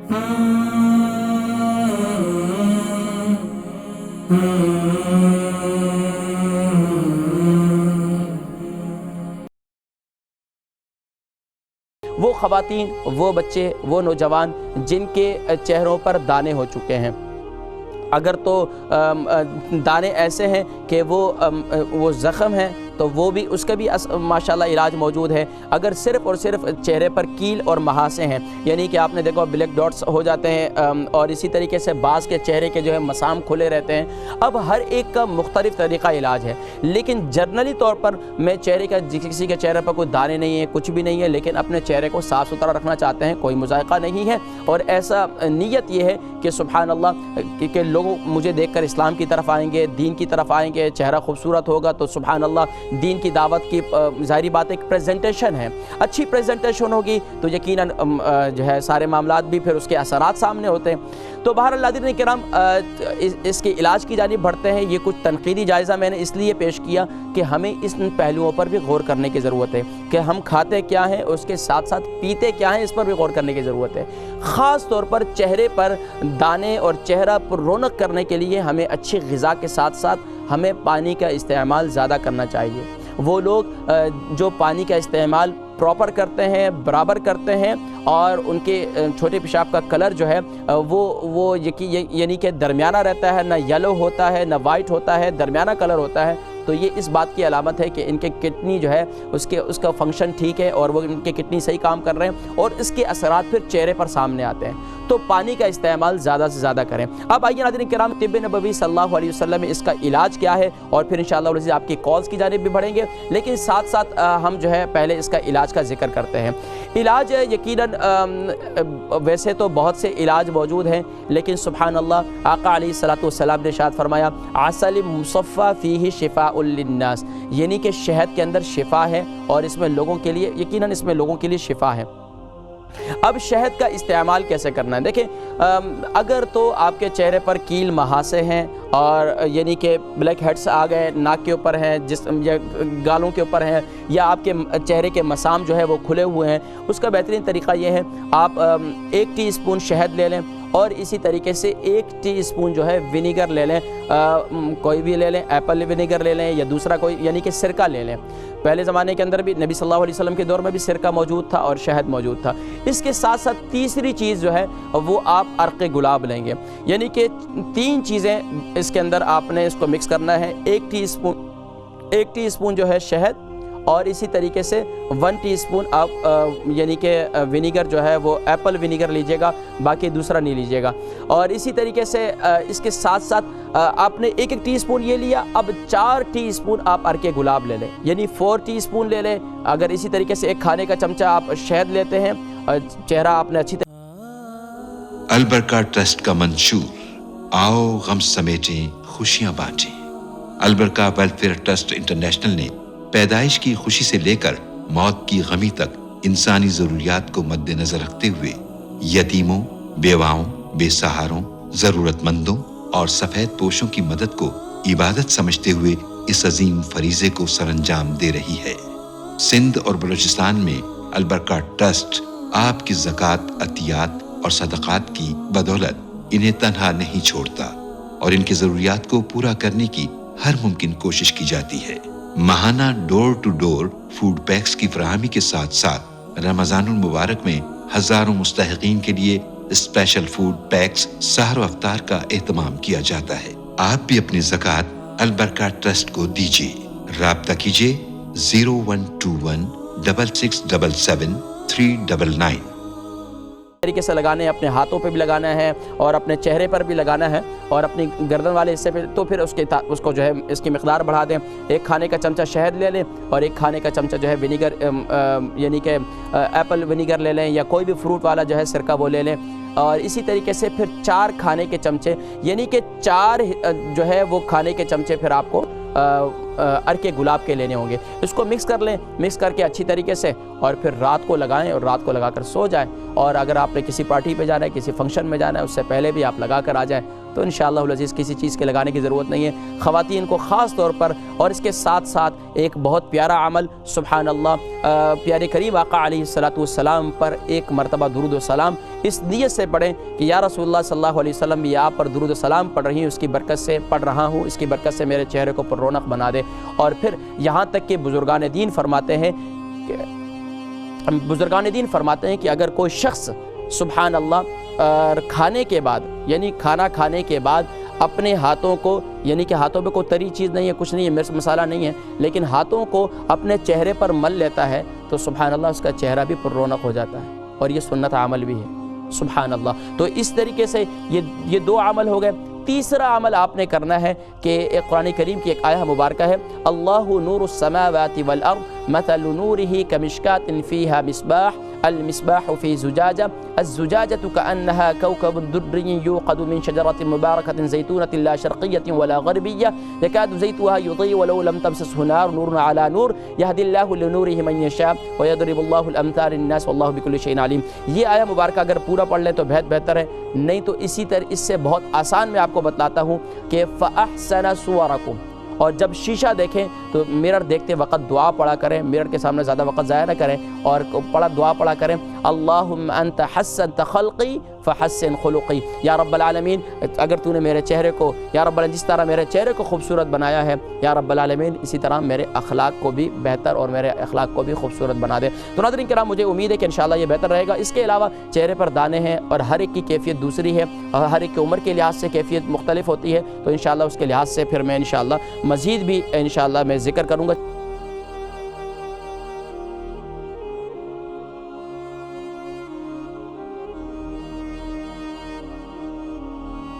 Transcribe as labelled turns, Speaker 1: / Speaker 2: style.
Speaker 1: وہ خواتین، وہ بچے، وہ نوجوان جن کے چہروں پر دانے ہو چکے ہیں، اگر تو دانے ایسے ہیں کہ وہ زخم ہیں تو وہ بھی اس کا بھی ماشاءاللہ علاج موجود ہے۔ اگر صرف اور صرف چہرے پر کیل اور مہاسے ہیں، یعنی کہ آپ نے دیکھو بلیک ڈاٹس ہو جاتے ہیں، اور اسی طریقے سے بعض کے چہرے کے جو ہے مسام کھلے رہتے ہیں، اب ہر ایک کا مختلف طریقہ علاج ہے، لیکن جنرلی طور پر میں چہرے کا کسی کے چہرے پر کوئی دانے نہیں ہے، کچھ بھی نہیں ہے، لیکن اپنے چہرے کو صاف ستھرا رکھنا چاہتے ہیں، کوئی مذائقہ نہیں ہے، اور ایسا نیت یہ ہے کہ سبحان اللہ کہ لوگ مجھے دیکھ کر اسلام کی طرف آئیں گے، دین کی طرف آئیں گے، چہرہ خوبصورت ہوگا تو سبحان اللہ دین کی دعوت کی ظاہری بات ایک پریزنٹیشن ہے، اچھی پریزنٹیشن ہوگی تو یقیناً جو ہے سارے معاملات بھی پھر اس کے اثرات سامنے ہوتے ہیں۔ تو بہرحال ناظرین کرام اس کے علاج کی جانب بڑھتے ہیں۔ یہ کچھ تنقیدی جائزہ میں نے اس لیے پیش کیا کہ ہمیں ان پہلوؤں پر بھی غور کرنے کی ضرورت ہے کہ ہم کھاتے کیا ہیں، اس کے ساتھ ساتھ پیتے کیا ہیں، اس پر بھی غور کرنے کی ضرورت ہے۔ خاص طور پر چہرے پر دانے اور چہرہ پر رونق کرنے کے لیے ہمیں اچھی غذا کے ساتھ ساتھ ہمیں پانی کا استعمال زیادہ کرنا چاہیے۔ وہ لوگ جو پانی کا استعمال پراپر کرتے ہیں، برابر کرتے ہیں، اور ان کے چھوٹے پیشاب کا کلر جو ہے وہ یعنی کہ درمیانہ رہتا ہے، نہ یلو ہوتا ہے نہ وائٹ ہوتا ہے، درمیانہ کلر ہوتا ہے، تو یہ اس بات کی علامت ہے کہ ان کے کڈنی جو ہے اس کا فنکشن ٹھیک ہے، اور وہ ان کے کڈنی صحیح کام کر رہے ہیں، اور اس کے اثرات پھر چہرے پر سامنے آتے ہیں۔ تو پانی کا استعمال زیادہ سے زیادہ کریں۔ اب آئیے ناظرین کرام طب نبوی صلی اللہ علیہ وسلم میں اس کا علاج کیا ہے، اور پھر انشاءاللہ عزیز آپ کی کالز کی جانب بھی بڑھیں گے، لیکن ساتھ ساتھ ہم جو ہے پہلے اس کا علاج کا ذکر کرتے ہیں۔ علاج یقیناً ویسے تو بہت سے علاج موجود ہیں، لیکن سبحان اللہ آقا علیہ الصلوۃ والسلام نے ارشاد فرمایا عسل مصفى فیہ شفاء للناس، یعنی کہ شہد کے اندر شفا ہے، اور اس میں لوگوں کے لیے یقیناً اس میں لوگوں کے لیے شفا ہے۔ اب شہد کا استعمال کیسے کرنا ہے؟ دیکھیں اگر تو آپ کے چہرے پر کیل مہاسے ہیں، اور یعنی کہ بلیک ہیڈس آ گئے، ناک کے اوپر ہیں، جسم یا گالوں کے اوپر ہیں، یا آپ کے چہرے کے مسام جو ہے وہ کھلے ہوئے ہیں، اس کا بہترین طریقہ یہ ہے آپ 1 ٹی اسپون شہد لے لیں، اور اسی طریقے سے 1 ٹی اسپون جو ہے ونیگر لے لیں، کوئی بھی لے لیں، ایپل ونیگر لے لیں یا دوسرا کوئی یعنی کہ سرکہ لے لیں۔ پہلے زمانے کے اندر بھی نبی صلی اللہ علیہ وسلم کے دور میں بھی سرکہ موجود تھا اور شہد موجود تھا۔ اس کے ساتھ ساتھ تیسری چیز جو ہے وہ آپ عرق گلاب لیں گے، یعنی کہ 3 چیزیں اس کے اندر آپ نے اس کو مکس کرنا ہے۔ 1 ٹی اسپون جو ہے شہد، اور اسی طریقے سے 1 ٹی اسپون آپ یعنی کہ ونیگر جو ہے وہ ایپل ونیگر لیجئے گا، باقی دوسرا نہیں لیجئے گا۔ اور اسی طریقے سے اس کے ساتھ ساتھ آپ نے 1 ٹی اسپون یہ لیا، اب 4 ٹی اسپون آپ عرق گلاب لے لیں، یعنی 4 ٹی اسپون لے لیں۔ اگر اسی طریقے سے 1 کھانے کا چمچہ آپ شہد لیتے ہیں، چہرہ آپ نے اچھی طرح
Speaker 2: البرکہ ٹرسٹ کا منشور آؤ غم سمیٹیں خوشیاں بانٹیں۔ البرکہ ویلفیئر ٹرسٹ انٹرنیشنل نے پیدائش کی خوشی سے لے کر موت کی غمی تک انسانی ضروریات کو مد نظر رکھتے ہوئے یتیموں، بیواؤں، بے سہاروں، ضرورت مندوں اور سفید پوشوں کی مدد کو عبادت سمجھتے ہوئے اس عظیم فریضے کو سر انجام دے رہی ہے۔ سندھ اور بلوچستان میں البرکہ ٹرسٹ آپ کی زکوٰۃ، عطیات اور صدقات کی بدولت انہیں تنہا نہیں چھوڑتا، اور ان کی ضروریات کو پورا کرنے کی ہر ممکن کوشش کی جاتی ہے۔ ماہانہ ڈور ٹو ڈور فوڈ پیکس کی فراہمی کے ساتھ ساتھ رمضان المبارک میں ہزاروں مستحقین کے لیے اسپیشل فوڈ پیکس سحر و افطار کا اہتمام کیا جاتا ہے۔ آپ بھی اپنی زکوٰۃ البرکہ ٹرسٹ کو دیجیے۔ رابطہ کیجیے 0121 6677 399۔
Speaker 1: طریقے سے لگانا ہے، اپنے ہاتھوں پہ بھی لگانا ہے اور اپنے چہرے پر بھی لگانا ہے، اور اپنی گردن والے حصے پہ تو پھر اس کو جو ہے اس کی مقدار بڑھا دیں۔ 1 کھانے کا چمچہ شہد لے لیں، اور 1 کھانے کا چمچہ جو ہے ونیگر یعنی کہ ایپل ونیگر لے لیں، یا کوئی بھی فروٹ والا جو ہے سرکہ وہ لے لیں، اور اسی طریقے سے پھر 4 کھانے کے چمچے، یعنی کہ 4 جو ہے وہ کھانے کے چمچے پھر آپ کو عرق گلاب کے لینے ہوں گے۔ اس کو مکس کر لیں، مکس کر کے اچھی طریقے سے، اور پھر رات کو لگائیں اور رات کو لگا کر سو جائیں۔ اور اگر آپ نے کسی پارٹی پہ جانا ہے، کسی فنکشن میں جانا ہے، اس سے پہلے بھی آپ لگا کر آ جائیں تو انشاءاللہ العزیز کسی چیز کے لگانے کی ضرورت نہیں ہے۔ خواتین کو خاص طور پر، اور اس کے ساتھ ساتھ ایک بہت پیارا عمل، سبحان اللہ، پیارے کریم آقا علیہ السلام پر ایک مرتبہ درود و سلام اس نیت سے پڑھیں کہ یا رسول اللہ صلی اللہ علیہ وسلم، یہ آپ پر درود و سلام پڑھ رہی ہوں، اس کی برکت سے پڑھ رہا ہوں، اس کی برکت سے میرے چہرے کو پر رونق بنا دے۔ اور پھر یہاں تک کہ بزرگان دین فرماتے ہیں کہ اگر کوئی شخص سبحان اللہ کھانے کے بعد، یعنی کھانا کھانے کے بعد اپنے ہاتھوں کو، یعنی کہ ہاتھوں پہ کوئی تری چیز نہیں ہے، کچھ نہیں ہے، مرچ مسالہ نہیں ہے، لیکن ہاتھوں کو اپنے چہرے پر مل لیتا ہے تو سبحان اللہ اس کا چہرہ بھی پر رونق ہو جاتا ہے، اور یہ سنت عمل بھی ہے، سبحان اللہ۔ تو اس طریقے سے یہ دو عمل ہو گئے۔ تیسرا عمل آپ نے کرنا ہے کہ ایک قرآن کریم کی ایک آیہ مبارکہ ہے، اللہ نور السماوات والارض مثل نورہ کمشکات فیہا مصباح المصباح فی زجاجہ الزجاجۃ کأنہا کوکب دری یوقد من شجرۃ مبارکۃ زیتونۃ لا شرقیۃ ولا غربیہ یکاد زیتها یضیء ولو لم تمسسہ نار نور علی نور یہدی اللہ لنورہ من یشاء ویضرب اللہ الامثال للناس واللہ بکل شیء علیم۔ یہ آیہ مبارکہ اگر پورا پڑھ لیں تو بہتر ہے، نہیں تو اسی طرح اس سے بہت آسان میں آپ کو بتلاتا ہوں کہ فَأَحْسَنَ صُوَرَكُمْ، اور جب شیشہ دیکھیں تو میرر دیکھتے وقت دعا پڑھا کریں، میرر کے سامنے زیادہ وقت ضائع نہ کریں، اور دعا پڑھا کریں، اللہم انت حسنت خلقی فحسن خلقی، یا رب العالمین اگر تو نے میرے چہرے کو، یا رب العالمین جس طرح میرے چہرے کو خوبصورت بنایا ہے، یا رب العالمین اسی طرح میرے اخلاق کو بھی بہتر اور میرے اخلاق کو بھی خوبصورت بنا دے۔ تو ناظرین کرام، مجھے امید ہے کہ انشاءاللہ یہ بہتر رہے گا۔ اس کے علاوہ چہرے پر دانے ہیں اور ہر ایک کی کیفیت دوسری ہے، اور ہر ایک کی عمر کے لحاظ سے کیفیت مختلف ہوتی ہے، تو انشاءاللہ اس کے لحاظ سے پھر میں انشاءاللہ مزید بھی انشاءاللہ میں ذکر کروں گا۔